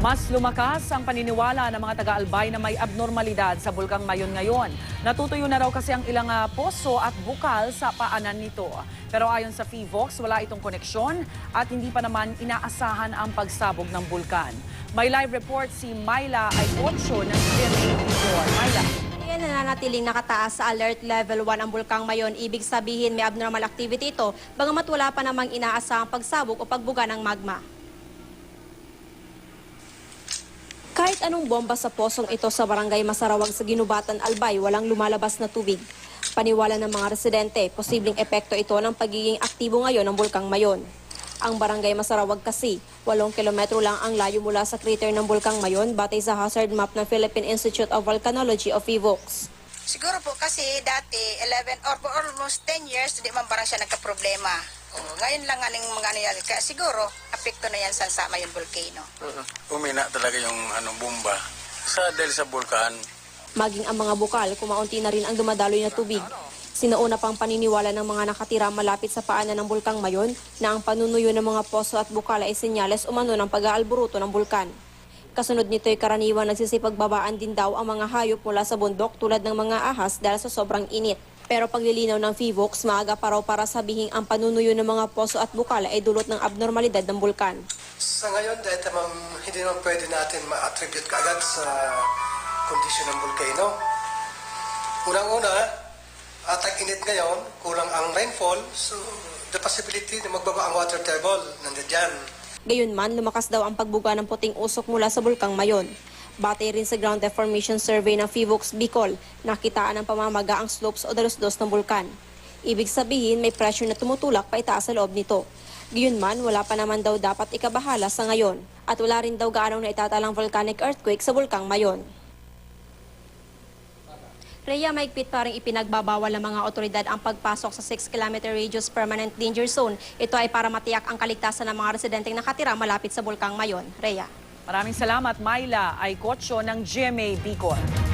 Mas lumakas ang paniniwala ng mga taga-Albay na may abnormalidad sa Bulkang Mayon ngayon. Natutuyo na raw kasi ang ilang poso at bukal sa paanan nito. Pero ayon sa PHIVOX, wala itong koneksyon at hindi pa naman inaasahan ang pagsabog ng bulkan. May live report si Myla Aycocho ng GMA24. Myla. Yan nananatiling nakataas sa alert level 1 ang Bulkang Mayon. Ibig sabihin may abnormal activity ito, bagamat wala pa namang inaasahang pagsabog o pagbuga ng magma. Kahit anong bomba sa posong ito sa barangay Masarawag sa Ginubatan, Albay, walang lumalabas na tubig. Paniwala ng mga residente, posibleng epekto ito ng pagiging aktibo ngayon ng Bulkang Mayon. Ang barangay Masarawag kasi, 8 kilometro lang ang layo mula sa crater ng Bulkang Mayon batay sa hazard map ng Philippine Institute of Volcanology o PHIVOX. Siguro po kasi dati 11 or almost 10 years hindi man parang siya nagka-problema. Ngayon lang aning mga ano yan. Kaya siguro apekto na yan sa Mayon Volcano. Umina talaga yung bomba dahil sa bulkan. Maging ang mga bukal, kumaunti na rin ang dumadaloy na tubig. Sinauna pang paniniwala ng mga nakatira malapit sa paanan ng Bulkang Mayon na ang panunuyo ng mga poso at bukal ay senyales umano ng pag-aalburuto ng bulkan. Kasunod nito'y karaniwang nagsisipagbabaan din daw ang mga hayop mula sa bundok tulad ng mga ahas dahil sa sobrang init. Pero paglilinaw ng PHIVOX, maaga pa raw para sabihing ang panunuyo ng mga poso at bukal ay dulot ng abnormalidad ng bulkan. Sa ngayon, dahil hindi naman pwede natin ma-attribute kaagad sa kondisyon ng volcano. Unang-una, at ang init ngayon, kulang ang rainfall, so the possibility na magbaba ang water table nandiyan. Gayunman, lumakas daw ang pagbuga ng puting usok mula sa Bulkang Mayon. Batay rin sa ground deformation survey ng PHIVOX Bicol, nakitaan ng pamamaga ang slopes o dalos-dos ng bulkan. Ibig sabihin, may pressure na tumutulak pa itaas sa loob nito. Gayunman, wala pa naman daw dapat ikabahala sa ngayon. At wala rin daw gaanong naitatalang volcanic earthquake sa Bulkang Mayon. Rhea, maigpit pa rin ipinagbabawal ng mga otoridad ang pagpasok sa 6-kilometer radius permanent danger zone. Ito ay para matiyak ang kaligtasan ng mga residenteng nakatira malapit sa Bulkang Mayon. Rhea. Maraming salamat, Myla Aycocho ng GMA Bicol.